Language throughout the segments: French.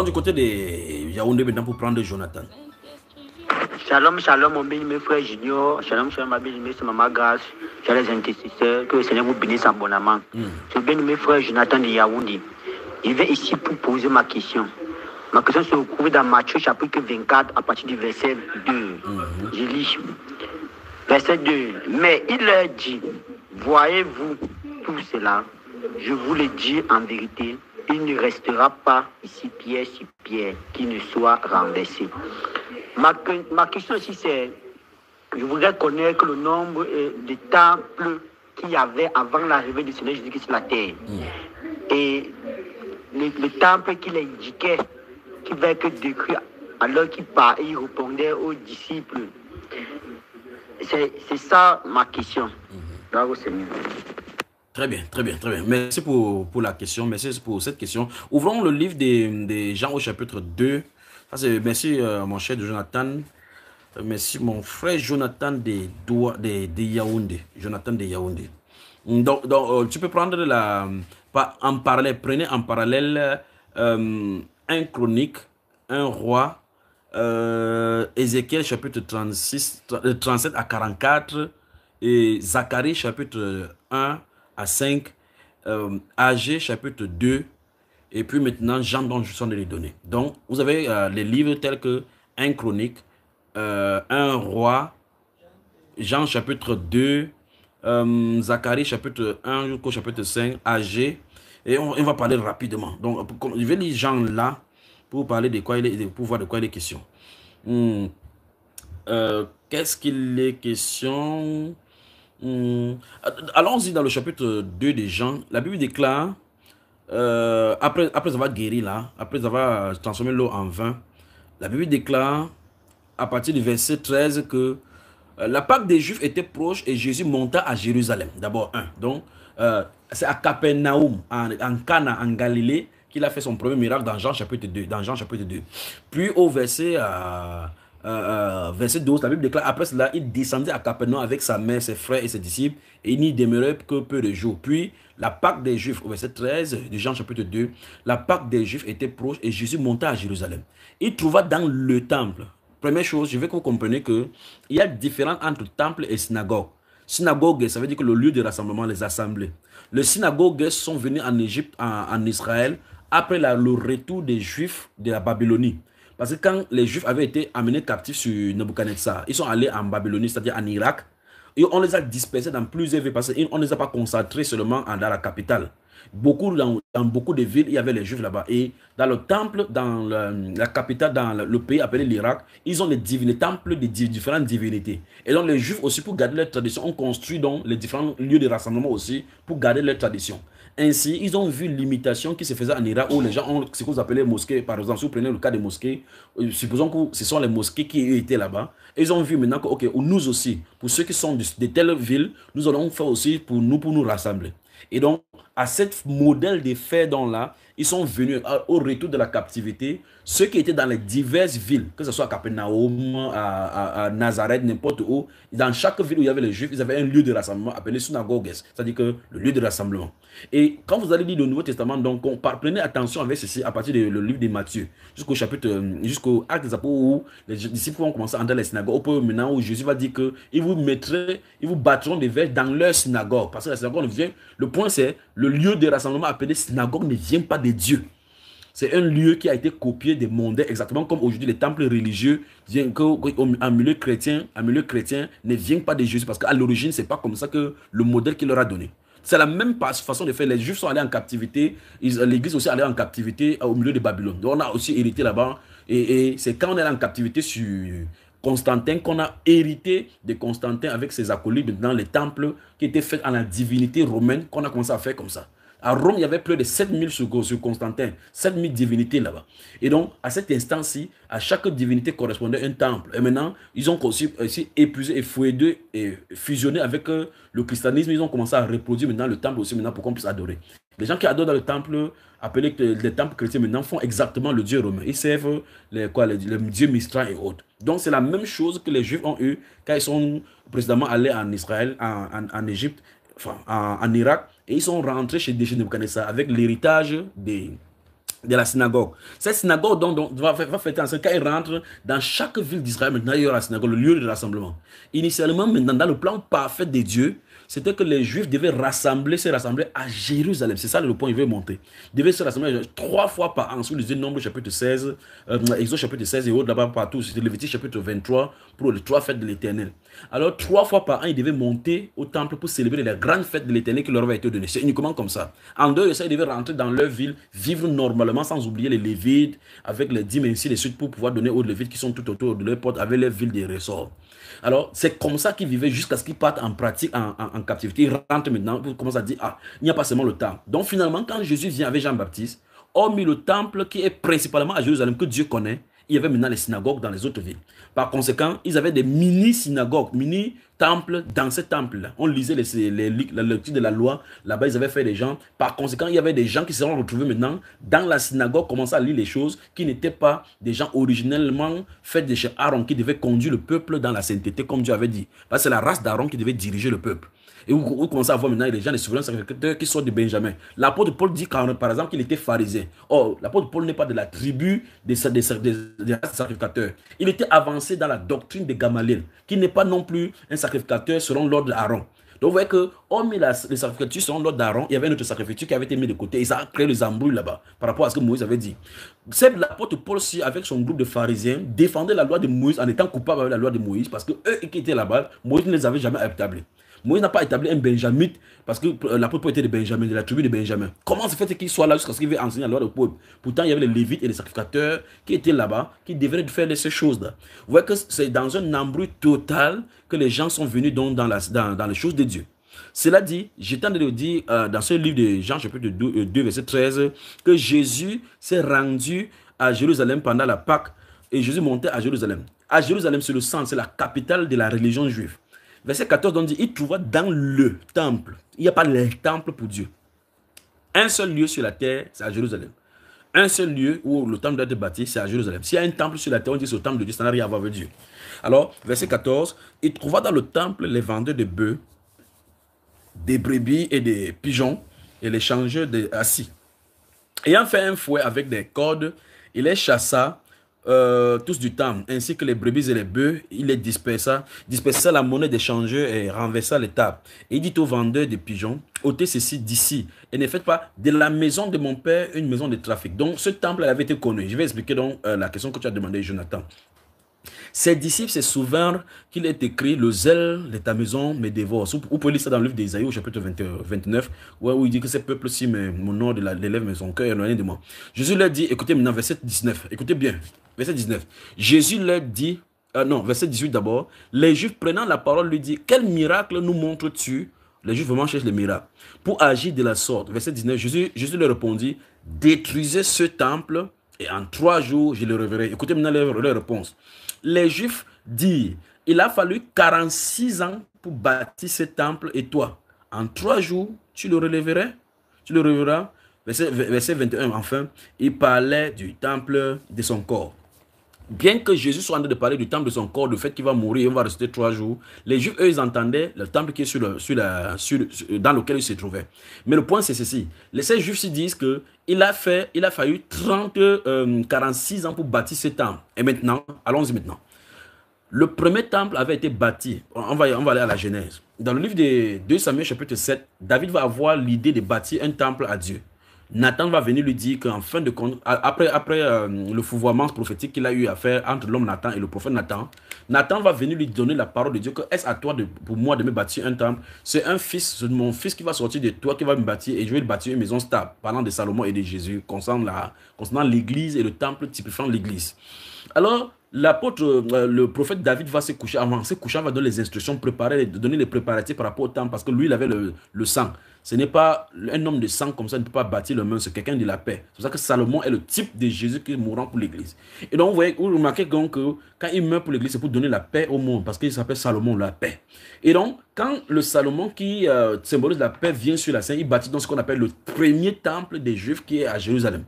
allons du côté de Yaoundé maintenant pour prendre Jonathan. Shalom, shalom, mon bien-aimé frère Junior. Shalom, shalom, ma bien-aimée, c'est Maman Grâce. J'ai les intercesseurs. Que le Seigneur vous bénisse abondamment. Je suis bien-aimé frère Jonathan de Yaoundé. Je vais ici pour poser ma question. Ma question se trouve dans Matthieu chapitre 24 à partir du verset 2. Je lis. Verset 2. Mais il leur dit, voyez-vous tout cela? Je vous le dis en vérité, il ne restera pas ici pierre sur pierre qui ne soit renversé. Ma question ici c'est, je voudrais connaître le nombre de temples qu'il y avait avant l'arrivée du Seigneur Jésus-Christ sur la terre. Et le temple qu'il indiquait, qui va être décrit alors qu'il répondait aux disciples. C'est ça ma question. Bravo Seigneur. Très bien, très bien, très bien. Merci pour la question, merci pour cette question. Ouvrons le livre des Jean au chapitre 2. Merci mon cher Jonathan. Merci mon frère Jonathan de Yaoundé. Jonathan de Yaoundé. Donc tu peux prendre en parallèle, prenez en parallèle un chronique, un roi, Ézéchiel chapitre 37 à 44 et Zacharie chapitre 1 à 5, AG chapitre 2 et puis maintenant Jean dont je suis en train de les donner. Donc vous avez les livres tels que un chronique, un roi, Jean chapitre 2, Zacharie chapitre 1 jusqu'au chapitre 5, AG, et on va parler rapidement. Donc je vais lire Jean là pour parler de quoi il est, pour voir de quoi il est question. Qu'est-ce qu'il est question? Allons-y dans le chapitre 2 de Jean. La Bible déclare, après avoir guéri là, après avoir transformé l'eau en vin, la Bible déclare à partir du verset 13 que la Pâque des Juifs était proche et Jésus monta à Jérusalem. D'abord, donc c'est à Capernaum, en Cana, en Galilée, qu'il a fait son premier miracle dans Jean chapitre 2. Puis au verset 12, la Bible déclare, après cela, il descendit à Capernaum avec sa mère, ses frères et ses disciples, et il n'y demeurait que peu de jours. Puis la Pâque des Juifs, au verset 13 de Jean chapitre 2, la Pâque des Juifs était proche et Jésus monta à Jérusalem. Il trouva dans le temple. Première chose, je veux que vous compreniez qu'il y a différence entre temple et synagogue. Synagogue, ça veut dire que le lieu de rassemblement, les assemblées. Les synagogues sont venus en Égypte, en Israël, après le retour des Juifs de la Babylonie. Parce que quand les Juifs avaient été amenés captifs sur Nebuchadnezzar, ils sont allés en Babylonie, c'est-à-dire en Irak, et on les a dispersés dans plusieurs villes parce qu'on ne les a pas concentrés seulement dans la capitale. Dans beaucoup de villes, il y avait les Juifs là-bas. Et dans le temple, dans la capitale, dans le pays appelé l'Irak, ils ont les temples de différentes divinités. Et donc les Juifs aussi, pour garder leur tradition, ont construit donc les différents lieux de rassemblement aussi pour garder leur tradition. Ainsi, ils ont vu l'imitation qui se faisait en Irak où les gens ont ce que vous appelez mosquées. Par exemple, si vous prenez le cas des mosquées, supposons que ce sont les mosquées qui étaient là-bas. Ils ont vu maintenant que, ok, nous aussi, pour ceux qui sont de telles villes, nous allons faire aussi pour nous rassembler. Et donc, à cette modèle de fait là, ils sont venus au retour de la captivité, ceux qui étaient dans les diverses villes, que ce soit à Capernaum, à Nazareth, n'importe où, dans chaque ville où il y avait les Juifs, ils avaient un lieu de rassemblement appelé synagogue, c'est-à-dire que le lieu de rassemblement. Et quand vous allez lire le Nouveau Testament, donc prenez attention avec ceci à partir du livre de Matthieu, jusqu'au acte des apôtres où les disciples vont commencer à entrer dans les synagogues, au point maintenant où Jésus va dire qu'ils vous battront des verges dans leur synagogue, parce que la synagogue vient, le point c'est, le lieu de rassemblement appelé synagogue ne vient pas de Dieu. C'est un lieu qui a été copié des mondains, exactement comme aujourd'hui les temples religieux en milieu chrétien ne viennent pas de Jésus, parce qu'à l'origine, c'est pas comme ça que le modèle qu'il leur a donné. C'est la même façon de faire. Les Juifs sont allés en captivité, l'Église aussi allée en captivité au milieu de Babylone. Donc on a aussi hérité là-bas, et c'est quand on est en captivité sur Constantin qu'on a hérité de Constantin avec ses acolytes dans les temples qui étaient faits en la divinité romaine, qu'on a commencé à faire comme ça. À Rome, il y avait plus de 7000 sur Constantin, 7000 divinités là-bas. Et donc, à cet instant-ci, à chaque divinité correspondait un temple. Et maintenant, ils ont aussi épuisé et fouetté et fusionné avec le christianisme. Ils ont commencé à reproduire maintenant le temple aussi maintenant pour qu'on puisse adorer. Les gens qui adorent dans le temple, appelés les temples chrétiens maintenant, font exactement le Dieu romain. Ils servent les dieux Mithra et autres. Donc, c'est la même chose que les Juifs ont eu quand ils sont précédemment allés en Israël, en Égypte, enfin, en Irak, et ils sont rentrés chez Nebuchadnezzar avec l'héritage des de la synagogue. Cette synagogue donc, va faire en sorte quand il rentre dans chaque ville d'Israël, maintenant il y aura la synagogue, le lieu de rassemblement. Initialement, maintenant, dans le plan parfait de Dieu, c'était que les Juifs devaient se rassembler à Jérusalem. C'est ça le point, il veut monter. Ils devaient se rassembler 3 fois par an. Si vous lisez Nombre chapitre 16, Exode chapitre 16 et autres là-bas partout, c'était Lévitique chapitre 23 pour les 3 fêtes de l'Éternel. Alors 3 fois par an, ils devaient monter au temple pour célébrer les grandes fêtes de l'Éternel qui leur avaient été données. C'est uniquement comme ça. En dehors de ça, ils devaient rentrer dans leur ville, vivre normalement sans oublier les Lévites, avec les dîmes ainsi de suite pour pouvoir donner aux Lévites qui sont tout autour de leur porte avec leur ville des ressorts. Alors, c'est comme ça qu'ils vivaient jusqu'à ce qu'ils partent en pratique, en captivité. Ils rentrent maintenant, ils commencent à dire, ah, il n'y a pas seulement le temple. Donc finalement, quand Jésus vient avec Jean-Baptiste, hormis le temple qui est principalement à Jérusalem, que Dieu connaît, il y avait maintenant les synagogues dans les autres villes. Par conséquent, ils avaient des mini-synagogues, mini-temples dans ces temples-là. On lisait la lecture de la loi, là-bas ils avaient fait des gens. Par conséquent, il y avait des gens qui se sont retrouvés maintenant dans la synagogue, commençaient à lire les choses qui n'étaient pas des gens originellement faits de chez Aaron, qui devaient conduire le peuple dans la sainteté, comme Dieu avait dit. Parce que c'est la race d'Aaron qui devait diriger le peuple. Et vous commencez à voir maintenant les gens, les souverains sacrificateurs qui sont de Benjamin. L'apôtre Paul dit, par exemple, qu'il était pharisien. Or, l'apôtre Paul n'est pas de la tribu des sacrificateurs. Il était avancé dans la doctrine de Gamaliel, qui n'est pas non plus un sacrificateur selon l'ordre d'Aaron. Donc, vous voyez que, hormis les sacrificatures selon l'ordre d'Aaron, il y avait une autre sacrificature qui avait été mise de côté. Et ça a créé les embrouilles là-bas, par rapport à ce que Moïse avait dit. C'est l'apôtre Paul aussi, avec son groupe de pharisiens, défendait la loi de Moïse en étant coupable avec la loi de Moïse, parce que eux qui étaient là-bas, Moïse ne les avait jamais établis. Moïse n'a pas établi un benjamite parce que l'apôtre Paul était de Benjamin, de la tribu de Benjamin. Comment se fait qu'il soit là jusqu'à ce qu'il veut enseigner la loi de peuple? Pourtant, il y avait les Lévites et les sacrificateurs qui étaient là-bas, qui devraient faire ces choses-là. Vous voyez que c'est dans un embrouille total que les gens sont venus donc dans les choses de Dieu. Cela dit, j'étais en train de dire dans ce livre de Jean, chapitre 2, verset 13, que Jésus s'est rendu à Jérusalem pendant la Pâque et Jésus montait à Jérusalem. À Jérusalem, c'est le centre, c'est la capitale de la religion juive. Verset 14, on dit, il trouva dans le temple. Il n'y a pas le temple pour Dieu. Un seul lieu sur la terre, c'est à Jérusalem. Un seul lieu où le temple doit être bâti, c'est à Jérusalem. S'il y a un temple sur la terre, on dit que c'est le temple de Dieu, ça n'a rien à voir avec Dieu. Alors, verset 14, il trouva dans le temple les vendeurs de bœufs, des brebis et des pigeons, et les changeurs assis. Ayant fait un fouet avec des cordes, il les chassa tous du temple, ainsi que les brebis et les bœufs, il les dispersa la monnaie des changeurs et renversa les tables. Et il dit aux vendeurs de pigeons, ôtez ceci d'ici, et ne faites pas de la maison de mon père une maison de trafic. Donc ce temple avait été connu. Je vais expliquer donc la question que tu as demandé, Jonathan. Ses disciples se souvinrent qu'il est écrit, le zèle de ta maison me dévore. Vous pouvez lire ça dans le livre d'Ésaïe au chapitre 29, où il dit que ces peuples-ci, mon nom de l'élève, mais son cœur est éloigné de moi. Jésus leur dit, écoutez maintenant, verset 19, écoutez bien, verset 19. Jésus leur dit, verset 18 d'abord, les Juifs prenant la parole lui dit, quel miracle nous montres-tu? Les Juifs vraiment cherchent les miracles. Pour agir de la sorte, verset 19, Jésus leur répondit, détruisez ce temple et en 3 jours, je le reverrai. Écoutez maintenant leur réponse. Les Juifs disent, il a fallu 46 ans pour bâtir ce temple et toi, en 3 jours, tu le relèverais? Tu le reverras? Verset 21, enfin, il parlait du temple de son corps. Bien que Jésus soit en train de parler du temple de son corps, du fait qu'il va mourir et on va rester 3 jours, les Juifs, eux, ils entendaient le temple qui est dans lequel ils se trouvaient. Mais le point, c'est ceci. Ces Juifs se disent qu'il a fallu 46 ans pour bâtir ce temple. Et maintenant, allons-y maintenant. Le premier temple avait été bâti. On va aller à la Genèse. Dans le livre de 2 Samuel, chapitre 7, David va avoir l'idée de bâtir un temple à Dieu. Nathan va venir lui dire qu'en fin de compte, après le fourvoiement prophétique qu'il a eu à faire entre l'homme Nathan et le prophète Nathan, Nathan va venir lui donner la parole de Dieu que est-ce à toi pour moi de me bâtir un temple? C'est mon fils qui va sortir de toi qui va me bâtir et je vais lui bâtir une maison stable. Parlant de Salomon et de Jésus, concernant l'église et le temple typifiant l'église. Alors, le prophète David va se coucher. Avant se coucher, va donner les instructions, donner les préparatifs par rapport au temple parce que lui, il avait le sang. Ce n'est pas un homme de sang comme ça, ne peut pas bâtir le mur, c'est quelqu'un de la paix. C'est pour ça que Salomon est le type de Jésus qui est mourant pour l'église. Et donc, vous remarquez donc que quand il meurt pour l'église, c'est pour donner la paix au monde parce qu'il s'appelle Salomon, la paix. Et donc, quand le Salomon qui symbolise la paix vient sur la scène, il bâtit donc ce qu'on appelle le premier temple des Juifs qui est à Jérusalem.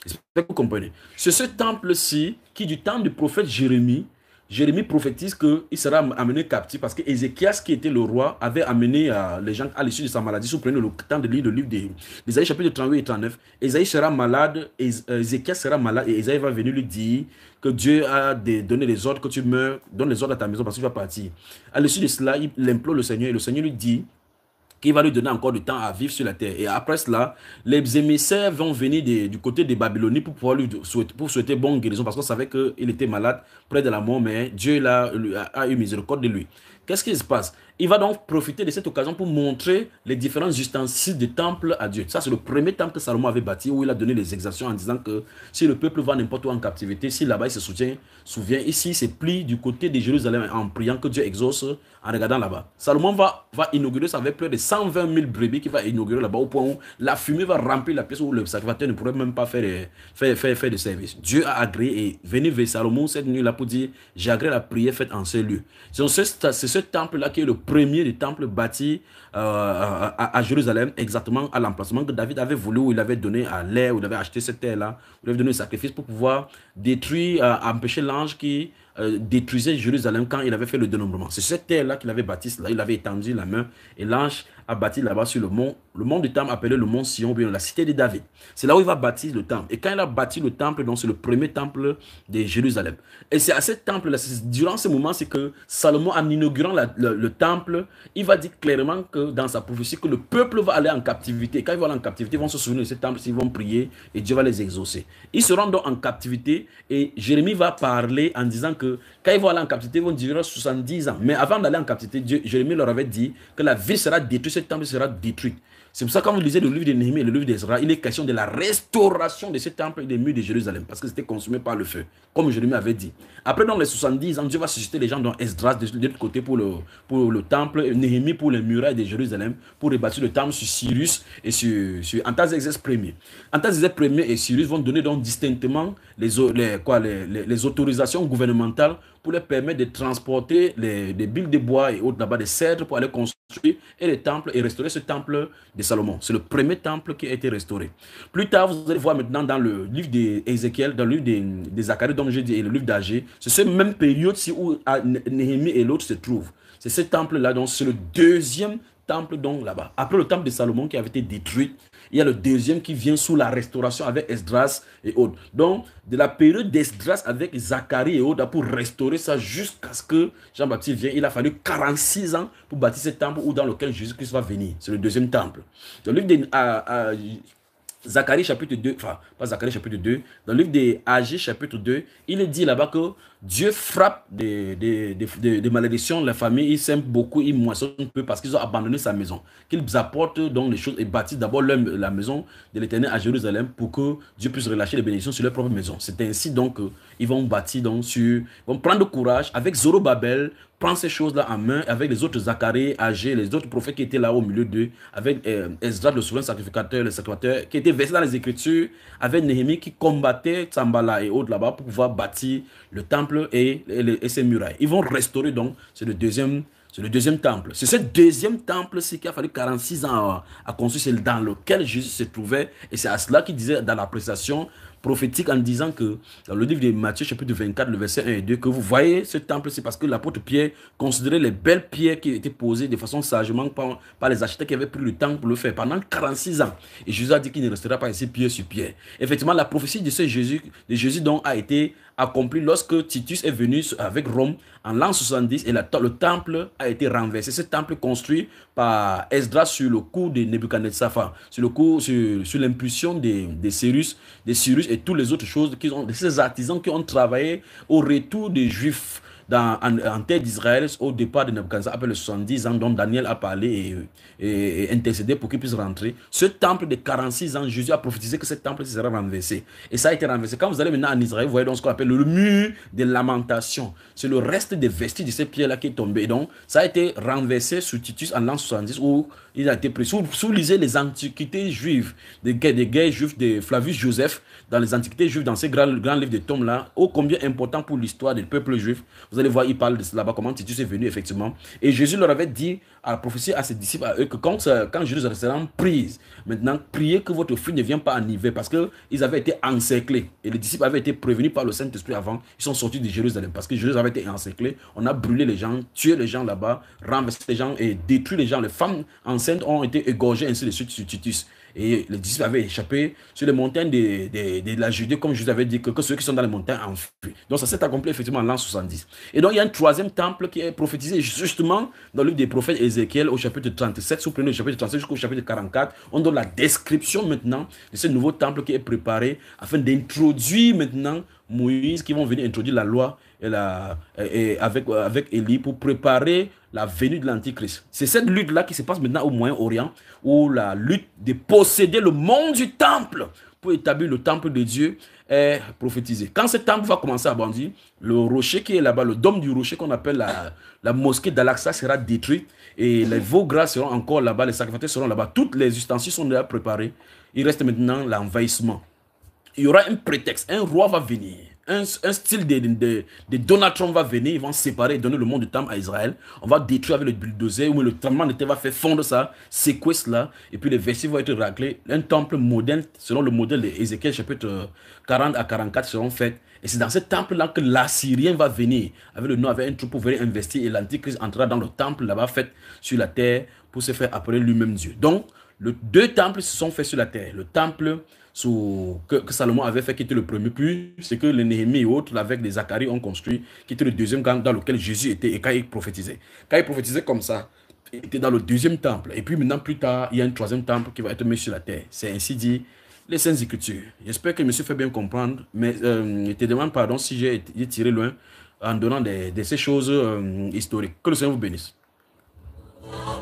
J'espère que vous comprenez. C'est ce temple-ci qui, du temps du prophète Jérémie, Jérémie prophétise qu'il sera amené captif parce que Ézéchias, qui était le roi, avait amené les gens à l'issue de sa maladie. Si vous prenez le temps de lire le livre d'Ésaïe chapitre 38 et 39, Ésaïe sera malade, Ézéchias sera malade et Ésaïe va venir lui dire que Dieu a donné les ordres, que tu meurs, donne les ordres à ta maison parce que tu vas partir. À l'issue de cela, il implore le Seigneur et le Seigneur lui dit qu'il va lui donner encore du temps à vivre sur la terre. Et après cela, les émissaires vont venir du côté des Babyloniens pour pouvoir lui souhaiter bonne guérison parce qu'on savait qu'il était malade, près de la mort, mais Dieu a eu miséricorde de lui. Qu'est-ce qui se passe? Il va donc profiter de cette occasion pour montrer les différents ustensiles du temple à Dieu. Ça, c'est le premier temple que Salomon avait bâti, où il a donné les exactions en disant que si le peuple va n'importe où en captivité, si là-bas il se souvient, ici, c'est plie du côté de Jérusalem en priant que Dieu exauce en regardant là-bas. Salomon va inaugurer ça avec près de 120 000 brebis qu'il va inaugurer là-bas au point où la fumée va remplir la pièce où le sacrificateur ne pourrait même pas faire de service. Dieu a agréé et venu vers Salomon cette nuit-là pour dire, j'ai agréé la prière faite en ce lieu. C'est ce temple-là qui est le premier des temples bâtis à Jérusalem, exactement à l'emplacement que David avait voulu, où il avait donné à l'air, où il avait acheté cette terre-là, où il avait donné le sacrifice pour pouvoir détruire, empêcher l'ange qui détruisait Jérusalem quand il avait fait le dénombrement. C'est cette terre-là qu'il avait bâti cela, il avait étendu la main et l'ange a bâti là-bas sur le mont du temple appelé le mont Sion, bien la cité de David. C'est là où il va bâtir le temple. Et quand il a bâti le temple, donc c'est le premier temple de Jérusalem. Et c'est à ce temple-là, durant ce moment, c'est que Salomon, en inaugurant le temple, il va dire clairement que dans sa prophétie, que le peuple va aller en captivité. Et quand ils vont aller en captivité, ils vont se souvenir de ce temple, ils vont prier et Dieu va les exaucer. Ils seront donc en captivité et Jérémie va parler en disant que quand ils vont aller en captivité, ils vont durer 70 ans. Mais avant d'aller en captivité, Jérémie leur avait dit que la ville sera détruite, ce temple sera détruit. C'est pour ça que quand vous lisez le livre de Néhémie et le livre d'Ezra, il est question de la restauration de ce temple et des murs de Jérusalem, parce que c'était consumé par le feu, comme Jérémie avait dit. Après, dans les 70 ans, Dieu va susciter les gens dont Esdras de l'autre côté pour le temple, Néhémie pour les murailles de Jérusalem, pour rebâtir le temple sur Cyrus et sur Antazexès Ier. Antazexès Ier et Cyrus vont donner donc distinctement les autorisations gouvernementales pour leur permettre de transporter des billes de bois et autres là-bas, des cèdres pour aller construire et les temples et restaurer ce temple de Salomon. C'est le premier temple qui a été restauré. Plus tard, vous allez voir maintenant dans le livre d'Ézéchiel, dans le livre de Zacharie, dont j'ai dit, et le livre d'Agé, c'est ce même période-ci où Néhémie et l'autre se trouvent. C'est ce temple-là, donc c'est le deuxième temple donc là-bas. Après le temple de Salomon qui avait été détruit, il y a le deuxième qui vient sous la restauration avec Esdras et autres. Donc, de la période d'Esdras avec Zacharie et autres pour restaurer ça jusqu'à ce que Jean-Baptiste vienne, il a fallu 46 ans pour bâtir ce temple où dans lequel Jésus-Christ va venir. C'est le deuxième temple. Dans le livre de Zacharie chapitre 2, enfin, pas Zacharie chapitre 2, dans le livre de Agé chapitre 2, il est dit là-bas que Dieu frappe des malédictions, la famille, il sème beaucoup, il moissonne peu parce qu'ils ont abandonné sa maison. Qu'ils apportent donc les choses et bâtissent d'abord la maison de l'Éternel à Jérusalem pour que Dieu puisse relâcher les bénédictions sur leur propre maison. C'est ainsi donc qu'ils vont bâtir donc ils vont prendre courage avec Zorobabel, prendre ces choses-là en main avec les autres Zacharie, Agé, les autres prophètes qui étaient là au milieu d'eux, avec Esdras, le souverain sacrificateur, le sacrificateur, qui était versé dans les Écritures, avec Néhémie qui combattait Tsambala et autres là-bas pour pouvoir bâtir le temple et ses murailles. Ils vont restaurer donc, c'est le deuxième temple. C'est ce deuxième temple-ci qui a fallu 46 ans à construire, c'est dans lequel Jésus se trouvait, et c'est à cela qu'il disait dans l'appréciation prophétique en disant que dans le livre de Matthieu chapitre 24 le verset 1 et 2 que vous voyez ce temple, c'est parce que l'apôtre Pierre considérait les belles pierres qui étaient posées de façon sagement par les architectes qui avaient pris le temps pour le faire pendant 46 ans. Et Jésus a dit qu'il ne restera pas ici pierre sur pierre. Effectivement, la prophétie de Jésus donc a été accomplie lorsque Titus est venu avec Rome en l'an 70 et le temple a été renversé. Ce temple construit par Esdras sur le coup de Nebuchadnezzar, sur l'impulsion de Cyrus et toutes les autres choses, ces artisans qui ont travaillé au retour des Juifs en terre d'Israël au départ de Nebuchadnezzar, après les 70 ans dont Daniel a parlé et intercédé pour qu'il puisse rentrer. Ce temple de 46 ans, Jésus a prophétisé que ce temple sera renversé. Et ça a été renversé. Quand vous allez maintenant en Israël, vous voyez donc ce qu'on appelle le mur de lamentation. C'est le reste des vestiges de ces pierres-là qui est tombé. Et donc, ça a été renversé sous Titus en l'an 70 où il a été pris. Sous lisez les antiquités juives, des guerres juives de Flavius Joseph, dans les antiquités juives, dans ces grands livres de tomes-là, ô combien important pour l'histoire des peuples juifs. Vous allez voir, il parle de cela là-bas, comment Titus est venu, effectivement. Et Jésus leur avait dit, à la prophétie à ses disciples, à eux, que quand Jérusalem sera prise, maintenant, priez que votre fille ne vienne pas en hiver, parce qu'ils avaient été encerclés. Et les disciples avaient été prévenus par le Saint-Esprit avant. Ils sont sortis de Jérusalem, parce que Jérusalem avait été encerclé. On a brûlé les gens, tué les gens là-bas, renversé les gens et détruit les gens. Les femmes enceintes ont été égorgées, ainsi de suite, sur Titus. Et les disciples avaient échappé sur les montagnes de la Judée, comme je vous avais dit, que ceux qui sont dans les montagnes enfuient. Donc ça s'est accompli effectivement en l'an 70. Et donc il y a un troisième temple qui est prophétisé justement dans le livre des prophètes Ézéchiel au chapitre 37. Si vous prenez le chapitre 37 jusqu'au chapitre 44, on donne la description maintenant de ce nouveau temple qui est préparé afin d'introduire maintenant Moïse, qui vont venir introduire la loi avec Élie pour préparer la venue de l'Antichrist. C'est cette lutte-là qui se passe maintenant au Moyen-Orient, où la lutte de posséder le monde du temple pour établir le temple de Dieu est prophétisée. Quand ce temple va commencer à bondir, le rocher qui est là-bas, le dôme du rocher qu'on appelle la mosquée d'Al-Aqsa sera détruit et les veaux gras seront encore là-bas, les sacrificateurs seront là-bas. Toutes les ustensiles sont déjà préparés. Il reste maintenant l'envahissement. Il y aura un prétexte, un roi va venir. Un style de Donald Trump va venir, ils vont séparer et donner le monde du temple à Israël. On va détruire avec le bulldozer, où le tremblement de terre va faire fondre ça, séquestre là, et puis les vestiges vont être raclés. Un temple moderne, selon le modèle d'Ézéchiel, chapitre 40 à 44, seront faits. Et c'est dans ce temple-là que l'Assyrien va venir, avec le nom, avec un troupeau pour venir investir, et l'Antichrist entrera dans le temple là-bas fait sur la terre pour se faire appeler lui-même Dieu. Donc, deux temples se sont faits sur la terre. Le temple que Salomon avait fait, qui était le premier, puis c'est que les Néhémie et autres, avec les Zacharie, ont construit, qui était le deuxième dans lequel Jésus était, et quand il prophétisait. Quand il prophétisait comme ça, il était dans le deuxième temple. Et puis maintenant, plus tard, il y a un troisième temple qui va être mis sur la terre. C'est ainsi dit les Saintes Écritures. J'espère que je me suis fait bien comprendre, mais je te demande pardon si j'ai tiré loin en donnant de ces choses historiques. Que le Seigneur vous bénisse.